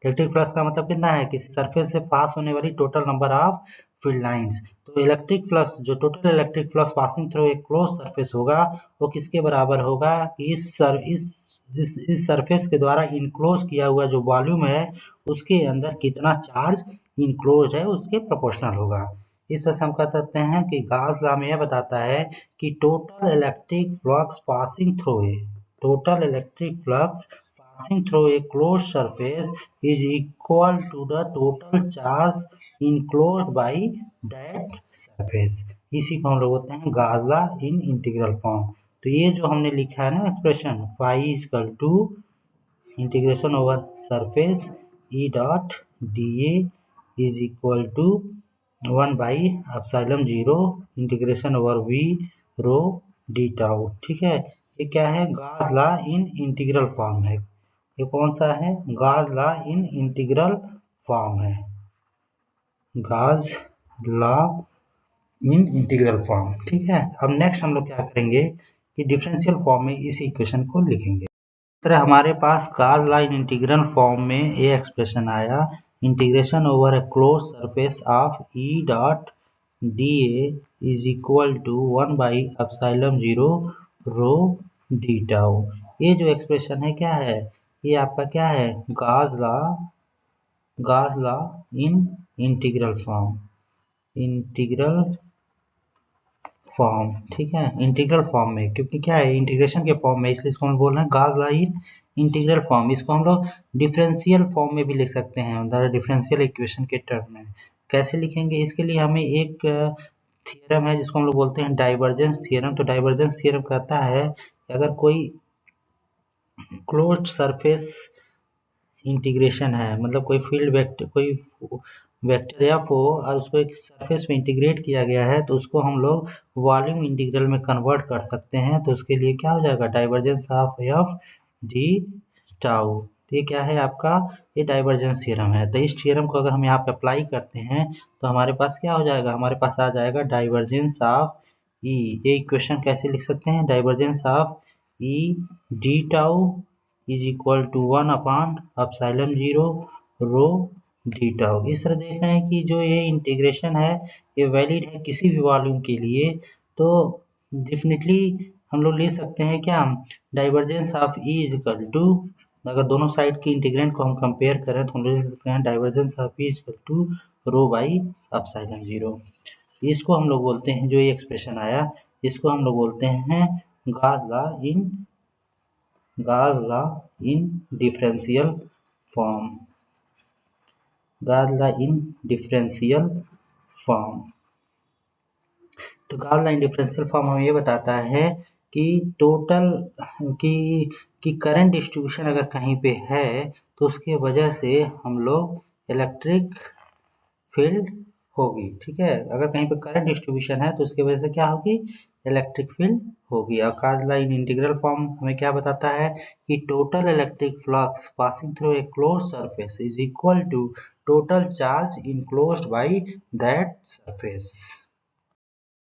इलेक्ट्रिक फ्लक्स का मतलब कितना है, किसी सरफेस से पास होने वाली total number of field lines. तो इलेक्ट्रिक फ्लक्स, जो total electric flux passing through एक क्लोज सरफेस होगा, वो किसके बराबर होगा कि इस सरफेस के द्वारा इनक्लोज किया हुआ जो वॉल्यूम है उसके अंदर कितना चार्ज इनक्लोज है उसके प्रोपोर्शनल होगा। इस तरह से हम कह सकते हैं कि गॉस लॉ में यह बताता है कि total electric flux passing through A total electric flux passing through a closed surface is equal to the total charge enclosed by that surface। इसी को हम लोग बोलते हैं Gauss law in integral form. तो ये जो हमने लिखा है ना expression, phi equal to integration over surface E dot d is equal to 1 by epsilon 0 integration over V rho D tau. ठीक है, ये क्या है, Gauss law in integral form है। ये कौन सा है, Gauss law in integral form है, Gauss law in integral form. ठीक है, अब नेक्स्ट हम लोग क्या करेंगे कि डिफरेंशियल फॉर्म में इस इक्वेशन को लिखेंगे। इस तरह हमारे पास Gauss law in integral form में ये एक्सप्रेशन आया, integration over a close surface of E dot d is equal to 1 by epsilon 0 rho D tau. ये जो एक्सप्रेशन है क्या है, ये आपका क्या है, Gauss law in integral form. ठीक है, इंटीग्रल फॉर्म में, क्योंकि क्या है इंटीग्रेशन के फॉर्म में, इसलिए इसको हम बोल रहे हैं Gauss law in integral form. इसको हम लोग डिफरेंशियल फॉर्म में भी लिख सकते हैं, डिफरेंशियल इक्वेशन के टर्म में। कैसे लिखेंगे, इसके लिए हमें एक थियरम है जिसको हम लोग बोलते हैं डाइवर्जेंस थियरम। तो डाइवर्जेंस थियरम कहता है कि अगर कोई क्लोज्ड सरफेस इंटीग्रेशन है, मतलब कोई फील्ड वेक्टर, कोई वेक्टर एफ हो और उसको एक सरफेस में इंटीग्रेट किया गया है, तो उसको हम लोग वॉल्यूम इंटीग्रल में कन्वर्ट कर सकते हैं। तो उसके लिए क्या हो जाएगा, divergence of F D tau. तो ये क्या है आपका, ये डाइवर्जेंस थ्योरम है। तो इस थ्योरम को अगर हम यहाँ पे अप्लाई करते हैं तो हमारे पास क्या हो जाएगा, हमारे पास आ जाएगा डाइवर्जेंस ऑफ ई। ये इक्वेशन कैसे लिख सकते हैं, divergence of E D tau is equal to 1 upon epsilon 0 rho D tau. इस तरह देख रहे हैं कि जो ये इंटीग्रेशन है ये वैलिड है किसी भी वॉल्यूम के लिए। तो डेफिनेटली हम लोग ले सकते हैं क्या, divergence of E is equal to, अगर दोनों साइड की इंटीग्रेंट को हम कंपेयर करें तो हम लोग ले सकते हैं divergence of E is equal to rho by epsilon 0। इसको हम लोग बोलते हैं, जो ये एक्सप्रेशन आया इसको हम लोग बोलते हैं Gauss law in differential form, Gauss law in differential form. तो Gauss law in differential form हमें ये बताता है कि टोटल की करंट डिस्ट्रीब्यूशन अगर कहीं पे है तो उसके वजह से हम लोग इलेक्ट्रिक फील्ड होगी। ठीक है, अगर कहीं पे करंट डिस्ट्रीब्यूशन है तो उसकी वजह से क्या होगी, इलेक्ट्रिक फील्ड होगी। और Gauss law in integral form हमें क्या बताता है कि total electric flux passing through a closed surface is equal to total charge enclosed by that surface.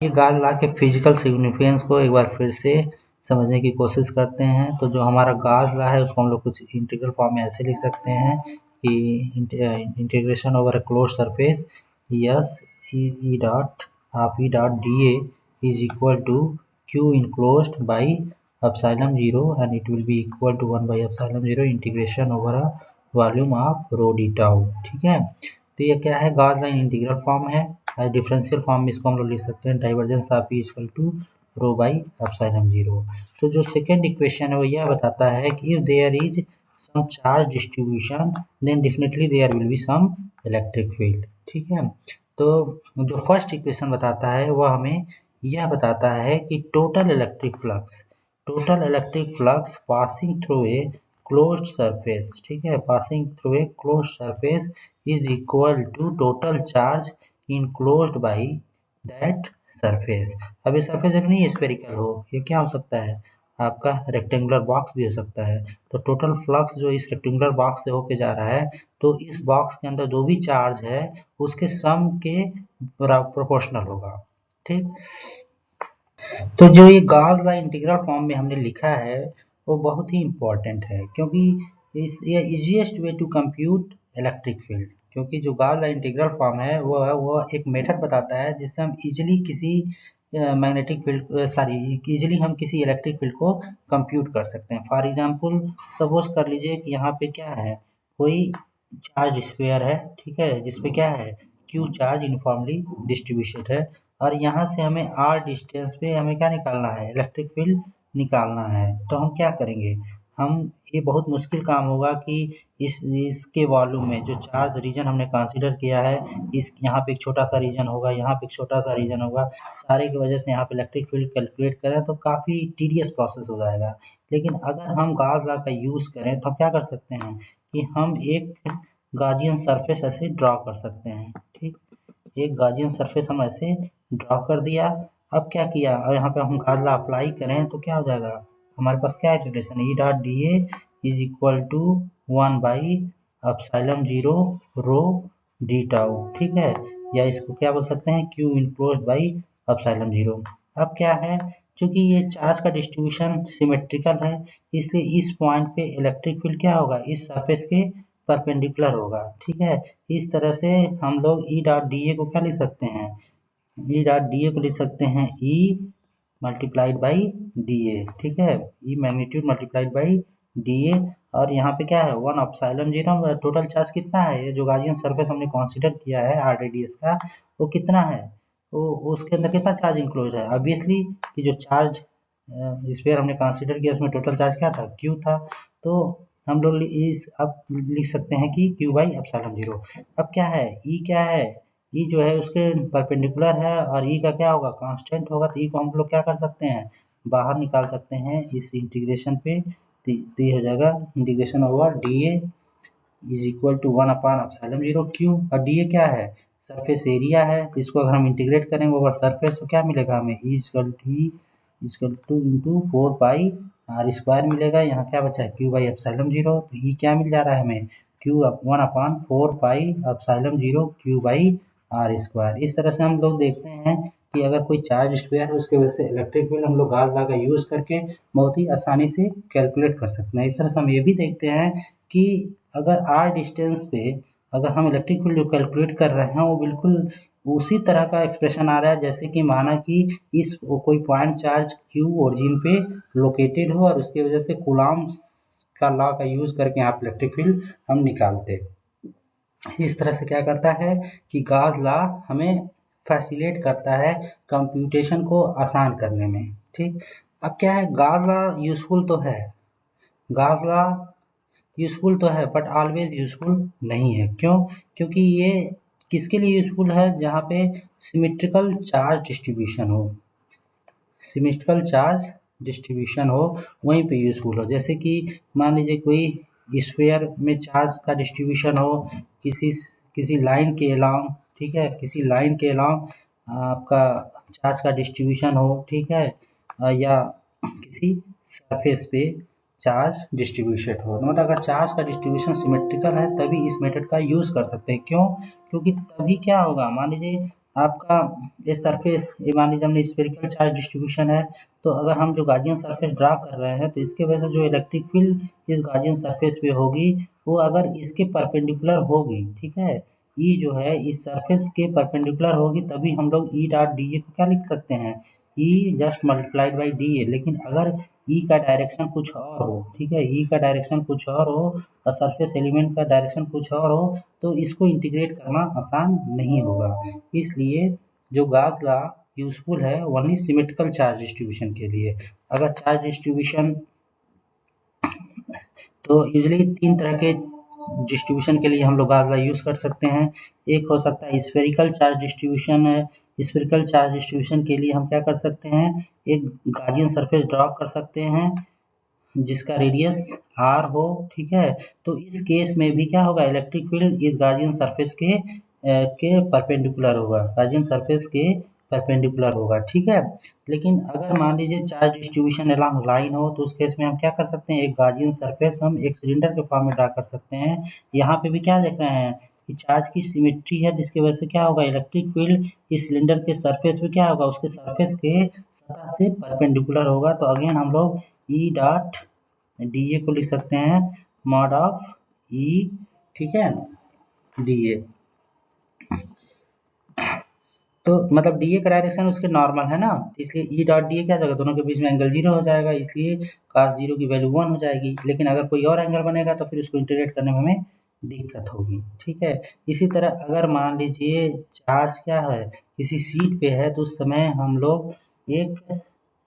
ये गॉस लॉ के फिजिकल सिग्निफिकेंस को एक बार फिर से समझने की कोशिश करते हैं। तो जो हमारा गॉस लॉ है उसको हम लोग कुछ इंटीग्रल फॉर्म में ऐसे लिख सकते हैं कि integration over a closed surface S E dot of E dot D A is equal to Q enclosed by epsilon 0 and it will be equal to 1 by epsilon 0 integration over a volume of rho D tau. ठीक है, तो ये क्या है, Gauss law in integral form है। Differential form में इसको हम लोग लिख सकते हैं divergence of E equal to rho by epsilon 0। तो जो सेकेंड इक्वेशन है वो यह बताता है कि if there is some charge distribution then definitely there will be some electric field. ठीक है, तो जो फर्स्ट इक्वेशन बताता है वह हमें यह बताता है कि total electric flux passing through a closed surface, ठीक है, passing through a closed surface is equal to total charge enclosed by that surface. अब ये सरफेस जरूरी नहीं स्फेरिकल हो, ये क्या हो सकता है आपका रेक्टेंगुलर बॉक्स भी हो सकता है। तो टोटल फ्लक्स जो इस रेक्टेंगुलर बॉक्स से होके जा रहा है, तो इस बॉक्स के अंदर जो भी चार्ज है उसके सम के प्रोपोर्शनल होगा। ठीक, तो जो ये गॉस लॉ इंटीग्रल फॉर्म में हमने लिखा है वो बहुत ही इम्पोर्टेंट है, क्योंकि ये easiest way to compute electric field, क्योंकि जो गॉस लॉ इंटीग्रल फॉर्म है वो एक मेथड बताता है जिससे हम इजीली किसी मैग्नेटिक फील्ड इजीली हम किसी इलेक्ट्रिक फील्ड को कंप्यूट कर सकते हैं। फॉर एग्जांपल सपोज कर लीजिए कि यहाँ पे क्या है, कोई चार्ज स्फीयर है, ठीक है, जिसपे क्या है, क्यू चार्ज यूनिफॉर्मली डिस्ट्रीब्यूटेड है, और यहाँ से हमें आर डिस्टेंस पे हमें क्या निकालना है, इलेक्ट्रिक फील्ड निकालना है। तो हम क्या करेंगे, हम ये बहुत मुश्किल काम होगा कि इसके वॉल्यूम में जो चार्ज रीजन हमने कंसीडर किया है, इस यहाँ पे एक छोटा सा रीजन होगा, यहाँ पे एक छोटा सा रीजन होगा, सारे की वजह से यहाँ पे इलेक्ट्रिक फील्ड कैलकुलेट करें तो काफ़ी टीडियस प्रोसेस हो जाएगा। लेकिन अगर हम गॉस लॉ का यूज़ करें तो हम क्या कर सकते हैं कि हम एक गाजियन सरफेस ऐसे ड्रॉ कर सकते हैं, ठीक, एक गाजियन सरफेस हम ऐसे ड्रॉ कर दिया। अब क्या किया, और यहाँ पे हम गॉस लॉ अप्लाई करें तो क्या हो जाएगा, हमारे पास क्या है relation, E dot D A is equal to 1 by epsilon 0 rho D tau, ठीक है, या इसको क्या बोल सकते हैं, क्यू इनक्लोज्ड बाई एप्सिलॉन 0। अब क्या है, चूंकि ये चार्ज का डिस्ट्रीब्यूशन सिमेट्रिकल है, इसलिए इस पॉइंट पे इलेक्ट्रिक फील्ड क्या होगा, इस सरफेस के परपेंडिकुलर होगा, ठीक है। इस तरह से हम लोग ई डॉट डी ए को क्या लिख सकते हैं, ई डॉट डी ए को लिख सकते हैं E multiplied by d A, ठीक है, E magnitude multiplied by d A, और यहाँ पे क्या है 1 एप्सिलॉन 0। टोटल चार्ज कितना है, ये जो गाजियन सरफेस हमने कंसीडर किया है आर रेडियस का, वो कितना है, वो उसके अंदर कितना चार्ज इंक्लोज है, ऑब्वियसली कि जो चार्ज स्फीयर हमने कंसीडर किया उसमें टोटल चार्ज क्या था, क्यू था। तो हम लोग इस अब लिख सकते हैं कि क्यू बाई एप्सिलॉन 0। अब क्या है, ई क्या है, ई जो है उसके परपेंडिकुलर है, और ई का क्या होगा, कांस्टेंट होगा, तो ई को हम लोग क्या कर सकते हैं, बाहर निकाल सकते हैं इस इंटीग्रेशन पे। तो ये हो जाएगा integration over D A is equal to 1 upon epsilon 0 Q, और डी ए क्या है, सरफेस एरिया है, तो इसको अगर हम इंटीग्रेट करेंगे ओवर सरफेस तो क्या मिलेगा हमें, E equal to into 4 pi R square मिलेगा। यहाँ क्या बचा है, क्यू बाई एप्सिलॉन 0, तो ई क्या मिल जा रहा है हमें, Q 1 upon 4 pi epsilon 0 Q by are square. इस तरह से हम लोग देखते हैं कि अगर कोई चार्ज स्फीयर है उसके वजह से इलेक्ट्रिक फील्ड हम लोग गॉस लॉ का यूज करके बहुत ही आसानी से कैलकुलेट कर सकते हैं। इस तरह से हम ये भी देखते हैं कि अगर आर डिस्टेंस पे अगर हम इलेक्ट्रिक फील्ड जो कैलकुलेट कर रहे हैं वो बिल्कुल उसी तरह का एक्सप्रेशन आ रहा है जैसे कि माना कि इस कोई पॉइंट चार्ज क्यू ओरिजिन पे लोकेटेड हो और उसकी वजह से कूलॉम का लॉ का यूज करके यहाँ इलेक्ट्रिक फील्ड हम निकालते। इस तरह से क्या करता है कि गॉस लॉ हमें फैसिलिटेट करता है कंप्यूटेशन को आसान करने में, ठीक। अब क्या है, गॉस लॉ यूजफुल तो है, गॉस लॉ यूजफुल तो है बट ऑलवेज यूजफुल नहीं है। क्यों, क्योंकि ये किसके लिए यूजफुल है, जहाँ पे सिमेट्रिकल चार्ज डिस्ट्रीब्यूशन हो, सिमेट्रिकल चार्ज डिस्ट्रीब्यूशन हो वहीं पे यूजफुल हो। जैसे कि मान लीजिए कोई स्फीयर में चार्ज का डिस्ट्रीब्यूशन हो किसी किसी लाइन के अलाउंग, ठीक है, किसी लाइन के अलाउंग आपका चार्ज का डिस्ट्रीब्यूशन हो, ठीक है, या किसी सरफेस पे चार्ज डिस्ट्रीब्यूशन हो, मतलब अगर चार्ज का डिस्ट्रीब्यूशन सिमेट्रिकल है तभी इस मेथड का यूज कर सकते हैं। क्यों, क्योंकि तभी क्या होगा, मान लीजिए आपका ये सरफेस, ये मान लीजिए हमने स्फेरिकल चार्ज डिस्ट्रीब्यूशन है, तो अगर हम जो गाजियन सरफेस ड्रा कर रहे हैं तो इसके वजह से जो इलेक्ट्रिक फील्ड इस गाजियन सरफेस पे होगी वो अगर इसके परपेंडिकुलर होगी, ठीक है, ई जो है इस सरफेस के परपेंडिकुलर होगी, तभी हम लोग ई डॉट डी ए को क्या लिख सकते हैं, E just multiplied by d A. लेकिन अगर ई का डायरेक्शन कुछ और हो, ठीक है, ई का डायरेक्शन कुछ और हो और सरफेस एलिमेंट का डायरेक्शन कुछ और हो तो इसको इंटीग्रेट करना आसान नहीं होगा। इसलिए जो गॉस लॉ यूजफुल है ओनली सिमेट्रिकल चार्ज डिस्ट्रीब्यूशन के लिए। अगर चार्ज डिस्ट्रीब्यूशन तो यूजली 3 तरह के डिस्ट्रीब्यूशन के लिए हम लोग गॉस लॉ यूज कर सकते हैं। एक हो सकता है स्फेरिकल चार्ज डिस्ट्रीब्यूशन है, स्फेरिकल चार्ज डिस्ट्रीब्यूशन के लिए हम क्या कर सकते हैं, एक गाजियन सरफेस ड्रॉ कर सकते हैं जिसका रेडियस r हो, ठीक है, तो इस केस में भी क्या होगा, इलेक्ट्रिक फील्ड इस गाजियन सरफेस के परपेंडिकुलर होगा, गाजियन सरफेस के परपेंडिकुलर होगा, ठीक है। लेकिन अगर मान लीजिए चार्ज डिस्ट्रीब्यूशन अलोंग लाइन हो तो उस केस में हम क्या कर सकते हैं, एक गाजियन सरफेस हम एक सिलेंडर के फॉर्म में ड्रा कर सकते हैं। यहाँ पे भी क्या देख रहे हैं कि चार्ज की सिमेट्री है जिसकी वजह से क्या होगा, इलेक्ट्रिक फील्ड इस सिलेंडर के सरफेस पे क्या होगा, उसके सरफेस के सतह से परपेंडिकुलर होगा। तो अगेन हम लोग ई डॉट डी ए को लिख सकते हैं मॉड ऑफ ई, ठीक है, डी ए। तो मतलब डी ए का डायरेक्शन उसके नॉर्मल है ना, इसलिए ई डॉट डी ए क्या हो जाएगा, दोनों के बीच में एंगल 0 हो जाएगा, इसलिए cos 0 की वैल्यू 1 हो जाएगी। लेकिन अगर कोई और एंगल बनेगा तो फिर उसको इंटीग्रेट करने में हमें दिक्कत होगी। ठीक है, इसी तरह अगर मान लीजिए चार्ज क्या है, किसी शीट पे है, तो उस समय हम लोग एक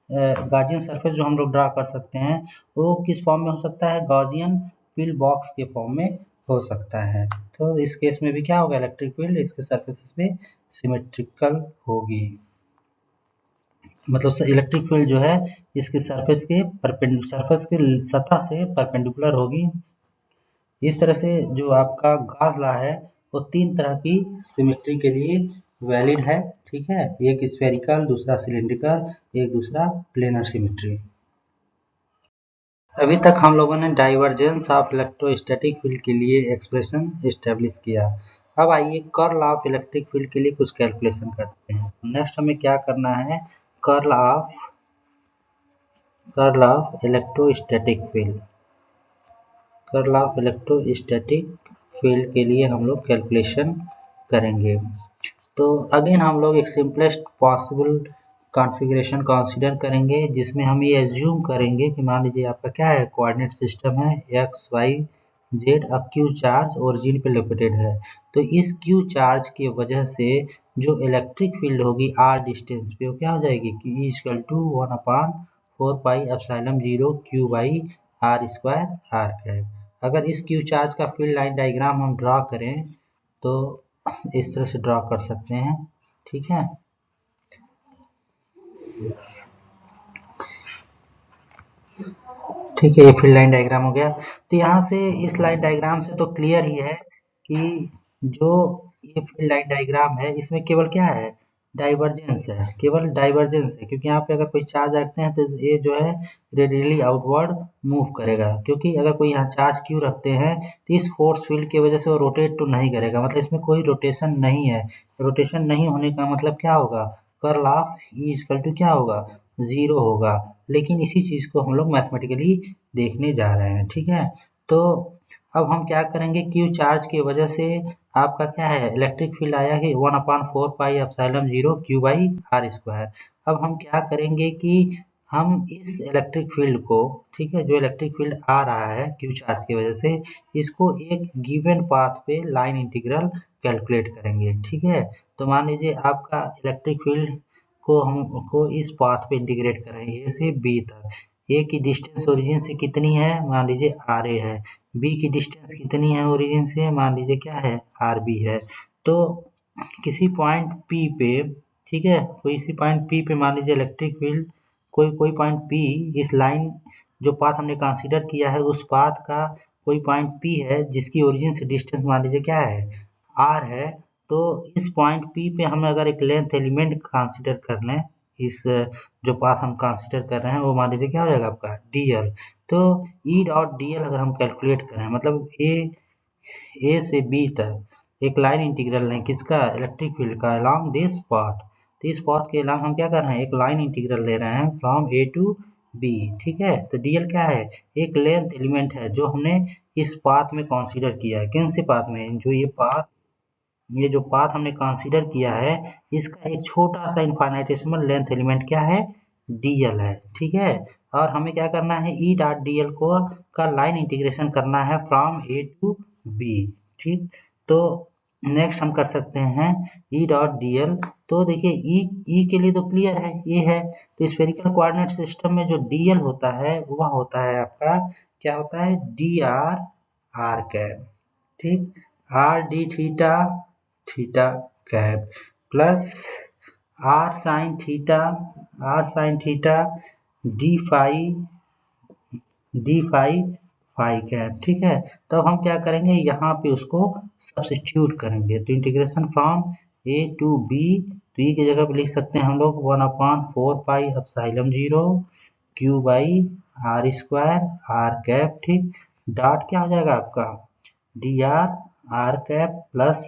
गॉसियन सरफेस जो हम लोग ड्रा कर सकते हैं, वो किस फॉर्म में हो सकता है, गॉसियन फिल बॉक्स के फॉर्म में हो सकता है। तो इस केस में भी क्या होगा, इलेक्ट्रिक फील्ड इसके सरफेसेस पे सिमेट्रिकल होगी, मतलब इलेक्ट्रिक फील्ड जो है इसके सरफेस के सतह से परपेंडिकुलर होगी। इस तरह से जो आपका गॉस लॉ है वो 3 तरह की सिमेट्री के लिए वैलिड है। ठीक है, एक स्फेरिकल, दूसरा सिलिंड्रिकल, एक दूसरा प्लेनर सिमेट्री। अभी तक हम लोगों ने डाइवर्जेंस ऑफ इलेक्ट्रोस्टैटिक फील्ड के लिए एक्सप्रेशन एस्टेब्लिश किया। अब आइए कर्ल ऑफ इलेक्ट्रिक फील्ड के लिए कुछ कैलकुलेशन करते हैं। नेक्स्ट हमें क्या करना है, curl of electrostatic field, curl of electrostatic field के लिए हम लोग कैलकुलेशन करेंगे। तो अगेन हम लोग एक सिंपलेस्ट पॉसिबल कॉन्फ़िगरेशन कंसीडर करेंगे, जिसमें हम ये एज्यूम करेंगे कि मान लीजिए आपका क्या है, कोऑर्डिनेट सिस्टम है एक्स वाई जेड। अब क्यू चार्ज ओरिजिन पे लोकेटेड है, तो इस क्यू चार्ज की वजह से जो इलेक्ट्रिक फील्ड होगी आर डिस्टेंस पे, वो क्या हो जाएगी कि E equal to 1/4 pi epsilon 0 Q by are square R cap. अगर इस क्यू चार्ज का फील्ड लाइन डायग्राम हम ड्रा करें तो इस तरह से ड्रा कर सकते हैं। ठीक है, ठीक है, ये फील्ड लाइन डायग्राम हो गया। तो यहाँ से इस लाइन डायग्राम से तो क्लियर ही है कि जो ये फील्ड लाइन डायग्राम है इसमें केवल क्या है, डाइवर्जेंस है, केवल डाइवर्जेंस है, क्योंकि यहाँ पे अगर कोई चार्ज रखते हैं तो ये जो है रेडियली आउटवर्ड मूव करेगा, क्योंकि अगर कोई यहाँ चार्ज क्यू रखते हैं तो इस फोर्स फील्ड की वजह से वो रोटेट तो नहीं करेगा, मतलब इसमें कोई रोटेशन नहीं है। रोटेशन नहीं होने का मतलब क्या होगा, curl of E equal to क्या होगा, 0 होगा। लेकिन इसी चीज को हम लोग मैथमेटिकली देखने जा रहे हैं। ठीक है, तो अब हम क्या करेंगे, क्यू चार्ज की वजह से आपका क्या है, इलेक्ट्रिक फील्ड आया है 1/4 pi epsilon 0 Q by are square. अब हम क्या करेंगे कि हम इस इलेक्ट्रिक फील्ड को, ठीक है, जो इलेक्ट्रिक फील्ड आ रहा है क्यू चार्ज की वजह से, इसको एक गिवन पाथ पे लाइन इंटीग्रल कैलकुलेट करेंगे। ठीक है, तो मान लीजिए आपका इलेक्ट्रिक फील्ड को इस पाथ पे इंटीग्रेट करेंगे ए से बी तक। ए की डिस्टेंस ओरिजिन से कितनी है, मान लीजिए आर ए है। बी की डिस्टेंस कितनी है ओरिजिन से, मान लीजिए क्या है, आर बी है। तो किसी पॉइंट पी पे, ठीक है, कोई इसी पॉइंट पी पे मान लीजिए इलेक्ट्रिक फील्ड, कोई कोई पॉइंट पी, इस लाइन जो पाथ हमने कंसीडर किया है उस पाथ का कोई पॉइंट पी है जिसकी ओरिजिन से डिस्टेंस मान लीजिए क्या है, आर है। तो इस पॉइंट पी पे हम अगर एक लेंथ एलिमेंट कंसीडर कर लें, इस जो पाथ हम कंसीडर कर रहे हैं वो मान लीजिए क्या हो जाएगा आपका डीएल। तो ई डॉट डीएल अगर हम कैलकुलेट करें, मतलब ए से बी तक एक लाइन इंटीग्रल लें किसका, इलेक्ट्रिक फील्ड का अलोंग दिस पाथ। तो इस पाथ के अलोंग हम क्या कर रहे हैं, एक लाइन इंटीग्रल ले रहे हैं फ्रॉम ए टू बी। ठीक है, तो डीएल क्या है, एक लेंथ एलिमेंट है जो हमने इस पाथ में कंसीडर किया है। किन से पाथ में, जो ये जो पाथ हमने कंसीडर किया है इसका एक छोटा सा इनफाइनाइटेसिमल लेंथ एलिमेंट क्या है, डीएल है। ठीक है, और हमें क्या करना है, ई डॉट डीएल को का लाइन इंटीग्रेशन करना है फ्रॉम ए टू बी। ठीक, तो नेक्स्ट हम कर सकते हैं ई डॉट डीएल। तो देखिए ई के लिए तो क्लियर है, ये है, तो स्फेरिकल कोऑर्डिनेट सिस्टम में जो डीएल होता है वह होता है आपका क्या होता है, डी आर आर कैप। ठीक, R D theta theta cap plus R sine theta D phi D phi phi cap. ठीक है, तो हम क्या करेंगे, यहाँ पे उसको सब्स्टिट्यूट करेंगे, तो integration from A to B, तो ई की जगह पे लिख सकते हैं हम लोग 1/4 pi epsilon 0 Q by are square R cap. ठीक, डॉट क्या हो जाएगा आपका, D R R cap plus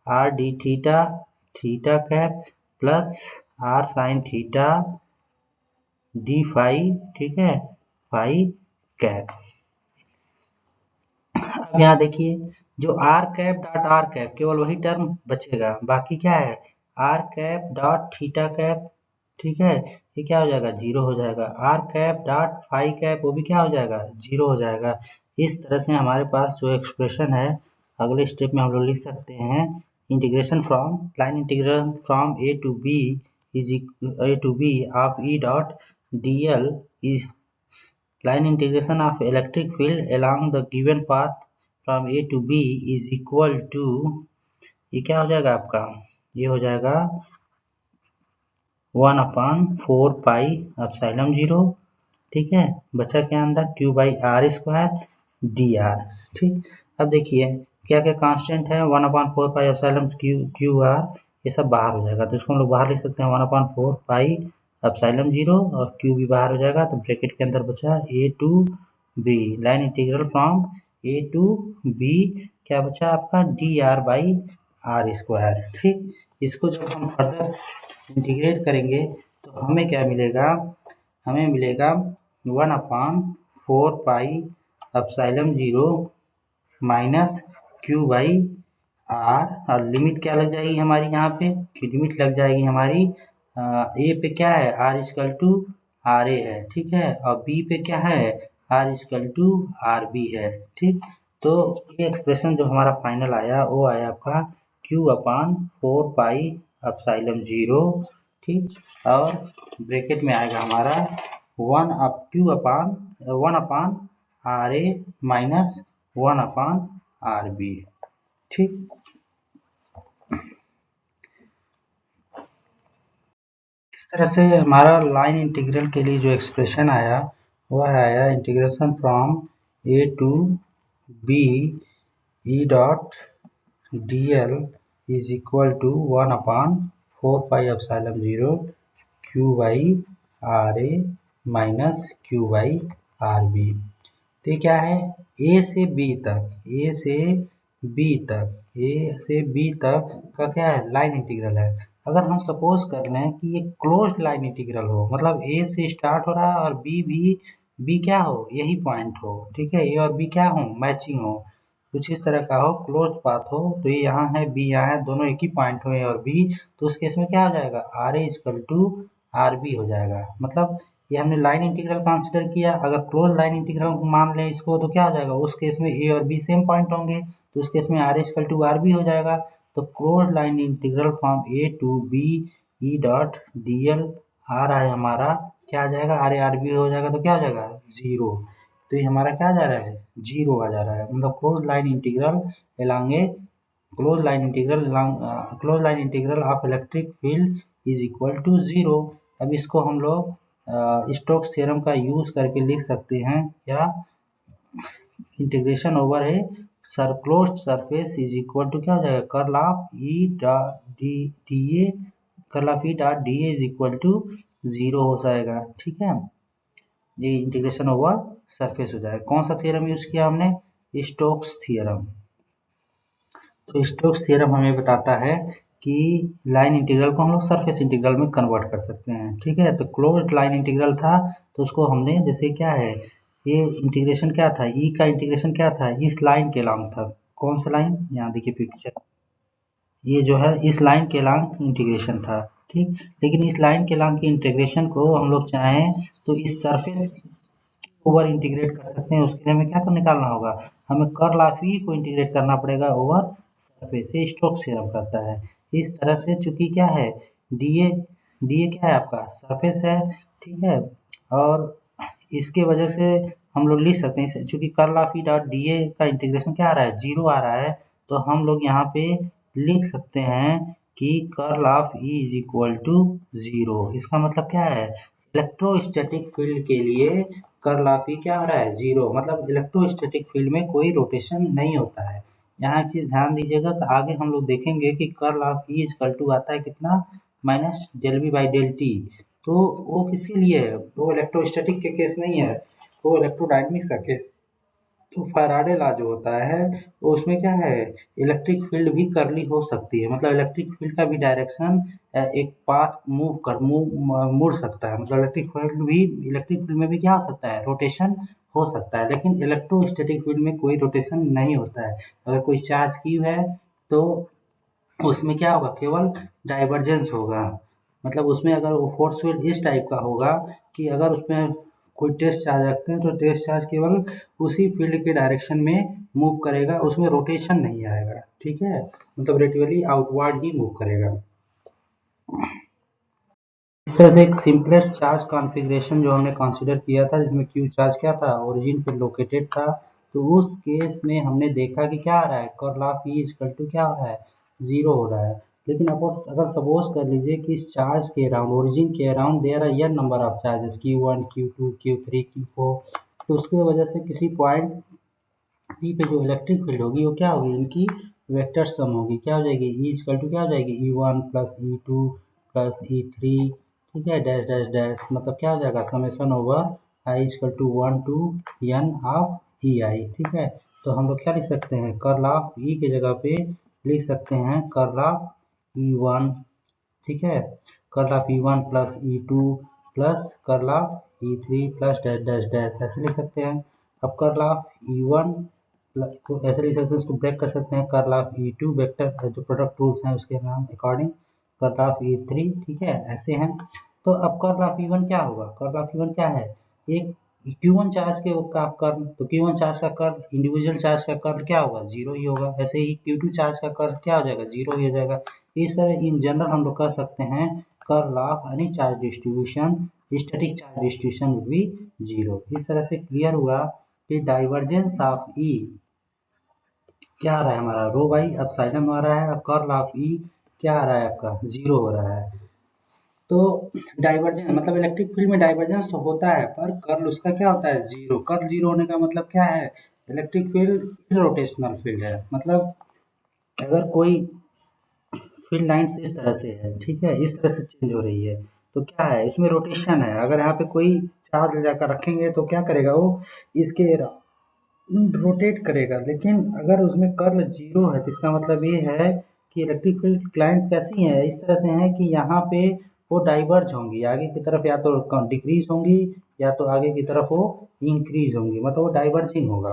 R D theta theta cap plus R sine theta D phi, ठीक है, फाई कैप। अब यहाँ देखिए, जो R cap dot R cap केवल वही टर्म बचेगा, बाकी क्या है R cap dot theta cap, ठीक है, ये क्या हो जाएगा जीरो हो जाएगा। Are cap dot phi cap वो भी क्या हो जाएगा जीरो हो जाएगा। इस तरह से हमारे पास जो एक्सप्रेशन है अगले स्टेप में हम लोग लिख सकते हैं integration from line integral from A to B is A to B of E dot D L is line integration of electric field along the given path from A to B is equal to, ये क्या हो जाएगा आपका, ये हो जाएगा 1/4 pi epsilon zero, ठीक है, बचा क्या अंदर Q by are square D R. ठीक, अब देखिए क्या क्या कांस्टेंट है 1/4 पाई एप्सिलॉन क्यू आर, ये सब बाहर हो जाएगा तो इसको हम लोग बाहर लिख सकते हैं 1/4 पाई एप्सिलॉन जीरो और क्यू भी बाहर हो जाएगा तो ब्रैकेट के अंदर बचा A to B line integral from A to B क्या बचा आपका D r by are square. ठीक, इसको जब हम फर्दर इंटीग्रेट करेंगे तो हमें क्या मिलेगा, हमें मिलेगा 1/4 pi epsilon zero minus Q by R और लिमिट क्या लग जाएगी हमारी यहाँ पे कि लिमिट लग जाएगी हमारी ए पे क्या है R equal to R A है, ठीक है, और बी पे क्या है R equal to R B है। ठीक, तो ये एक्सप्रेशन जो हमारा फाइनल आया वो आया आपका Q/4 पाई एप्सिलॉन जीरो, ठीक, और ब्रैकेट में आएगा हमारा 1 आर ए माइनस 1/RB। ठीक, इस तरह से हमारा लाइन इंटीग्रल के लिए जो एक्सप्रेशन आया वह आया integration from A to B E dot D L is equal to 1/4 pi epsilon zero Q by R A minus Q by R B. तो ये क्या है ए से बी तक, ए से बी तक, ए से बी तक का क्या है लाइन इंटीग्रल है। अगर हम सपोज कर लें कि ये क्लोज्ड लाइन इंटीग्रल हो मतलब ए से स्टार्ट हो रहा है और बी भी बी क्या हो यही पॉइंट हो, ठीक है, ए और बी क्या हो मैचिंग हो, कुछ इस तरह का हो क्लोज पाथ हो, तो ये यहाँ है बी यहाँ है दोनों एक ही पॉइंट हो ए और बी, तो उस केस में क्या हो जाएगा R A equal to R B हो जाएगा। मतलब ये हमने लाइन इंटीग्रल कंसीडर किया, अगर क्लोज लाइन इंटीग्रल मान लें इसको तो क्या हो जाएगा उस केस में ए और बी सेम पॉइंट होंगे तो उस केस में R equal to R B हो जाएगा। तो close line integral from A to B E dot D L R है हमारा क्या आ जाएगा आर ए आर बी हो जाएगा तो क्या हो जाएगा जीरो, तो ये हमारा क्या जा रहा है जीरो आ जा रहा है। मतलब close line integral along a close line integral of electric field is equal to zero. अब इसको हम लोग स्टोक्स थ्योरम का यूज करके लिख सकते हैं क्या इंटीग्रेशन ओवर है closed surface is equal to क्या हो जाएगा curl of E D A curl of E dot D A is equal to zero हो जाएगा। ठीक है, ये इंटीग्रेशन ओवर सरफेस हो जाएगा। कौन सा थ्योरम यूज किया हमने स्टोक्स थ्योरम। तो स्टोक्स थ्योरम हमें बताता है कि लाइन इंटीग्रल को हम लोग सरफेस इंटीग्रल में कन्वर्ट कर सकते हैं। ठीक है, तो क्लोज्ड लाइन इंटीग्रल था तो उसको हमने जैसे क्या है ये इंटीग्रेशन क्या था ई का इंटीग्रेशन क्या था इस लाइन के लॉन्ग था, कौन सा लाइन यहाँ देखिए पिक्चर, ये जो है इस लाइन के लॉन्ग इंटीग्रेशन था। ठीक, लेकिन इस लाइन के लॉन्ग की इंटीग्रेशन को हम लोग चाहें तो इस सरफेस ओवर इंटीग्रेट कर सकते हैं, उसके लिए हमें क्या निकालना होगा हमें कर्ल ऑफ ई को इंटीग्रेट करना पड़ेगा ओवर सरफेस, ये स्टोक्स थ्योरम करता है। इस तरह से चूंकि क्या है डीए डीए क्या है आपका सरफेस है, ठीक है, और इसके वजह से हम लोग लिख सकते हैं चूंकि curl of E dot D ए का इंटीग्रेशन क्या आ रहा है जीरो आ रहा है तो हम लोग यहाँ पे लिख सकते हैं कि curl of E is equal to zero. इसका मतलब क्या है इलेक्ट्रोस्टैटिक फील्ड के लिए कर्ल ऑफ ई क्या आ रहा है जीरो, मतलब इलेक्ट्रोस्टैटिक फील्ड में कोई रोटेशन नहीं होता है। यहाँ एक चीज ध्यान दीजिएगा कि आगे हम लोग देखेंगे कि curl of E is equal to आता है कितना minus del B by del T, तो वो किसके लिए है वो इलेक्ट्रोस्टैटिक के केस नहीं है वो इलेक्ट्रोडायनेमिक्स का केस। तो फैराडे लॉ जो होता है वो उसमें क्या है, इलेक्ट्रिक फील्ड भी करली हो सकती है, मतलब इलेक्ट्रिक फील्ड का भी डायरेक्शन एक पाथ मुड़ सकता है, मतलब इलेक्ट्रिक फील्ड में भी क्या हो सकता है, रोटेशन हो सकता है, लेकिन इलेक्ट्रोस्टैटिक फील्ड में कोई रोटेशन नहीं होता है। अगर कोई चार्ज क्यू है तो उसमें क्या होगा, केवल डाइवर्जेंस होगा, मतलब उसमें अगर वो फोर्स फील्ड इस टाइप का होगा कि अगर उसमें कोई टेस्ट चार्ज रखते हैं तो टेस्ट चार्ज केवल उसी फील्ड के डायरेक्शन में मूव करेगा, उसमें रोटेशन नहीं आएगा, ठीक है, मतलब रेडियली आउटवर्ड ही मूव करेगा। इस तरह से एक सिंपलेस्ट चार्ज कॉन्फ़िगरेशन जो हमने कंसीडर किया था, जिसमें क्यू चार्ज क्या था, ओरिजिन पे लोकेटेड था, तो उस केस में हमने देखा कि क्या आ रहा है, curl of E equal to क्या हो रहा है, जीरो हो रहा है। लेकिन अगर सपोज कर लीजिए कि इस चार्ज के अराउंड, ओरिजिन के around there are n number of charges Q1 Q2 Q3 Q4, तो उसकी वजह से किसी पॉइंट पी पे जो इलेक्ट्रिक फील्ड होगी वो क्या होगी, इनकी वेक्टर सम होगी, क्या हो जाएगी, ई इक्वल टू क्या हो जाएगी, E1 plus E2 plus E3, ठीक है, डैश डैश डैश, मतलब क्या हो जाएगा, summation over I equal to 1 to n of E i, ठीक है। तो हम लोग क्या लिख सकते हैं, कर्ल ऑफ ई की जगह पे लिख सकते हैं कर्ल ऑफ E1, ठीक है, curl of E1 plus E2 plus curl of E3 plus dash dash dash, ऐसे लिख सकते हैं। अब कर्ल ऑफ E1 को ऐसे लिख सकते हैं, इसको ब्रेक कर सकते हैं, कर्ल ऑफ E2 वेक्टर जो प्रोडक्ट रूल्स हैं उसके नाम अकॉर्डिंग, कर्ल ऑफ E3, ठीक है, ऐसे हैं। तो अब कर्ल ऑफ E1 क्या होगा, कर्ल ऑफ E1 क्या है, एक Q1 चार्ज के का कर्ल, तो Q1 चार्ज का कर्ल इंडिविजुअल चार्ज का कर्ल क्या होगा, जीरो ही होगा, ऐसे ही Q2 चार्ज का कर्ल क्या हो जाएगा, जीरो ही हो जाएगा। इस तरह इन जनरल हम लोग कर सकते हैं curl of any charge distribution, static charge distribution भी जीरो। इस तरह से क्लियर हुआ कि डाइवर्जेंस ऑफ ई क्या आ रहा है हमारा, रो बाई एप्सिलॉन आ रहा है, अब कर्ल ऑफ ई क्या आ रहा है आपका, जीरो हो रहा है। तो डाइवर्जेंस मतलब इलेक्ट्रिक फील्ड में डाइवर्जेंस तो होता है, पर कर्ल उसका क्या होता है, जीरो। कर्ल जीरो होने का मतलब क्या है, इलेक्ट्रिक फील्ड रोटेशनल फील्ड है, मतलब अगर कोई फील्ड लाइंस इस तरह से है, ठीक है, इस तरह से चेंज हो रही है, तो क्या है, इसमें रोटेशन है, अगर यहाँ पे कोई चार्ज ले जाकर रखेंगे तो क्या करेगा वो, इसके रोटेट करेगा, लेकिन अगर उसमें कर्ल जीरो है तो इसका मतलब ये है कि इलेक्ट्रिक फील्ड लाइंस कैसी हैं, इस तरह से हैं कि यहाँ पे वो डाइवर्ज होंगी, आगे की तरफ या तो डिक्रीज होंगी या तो आगे की तरफ वो इंक्रीज होंगी, मतलब वो डाइवर्जिंग होगा।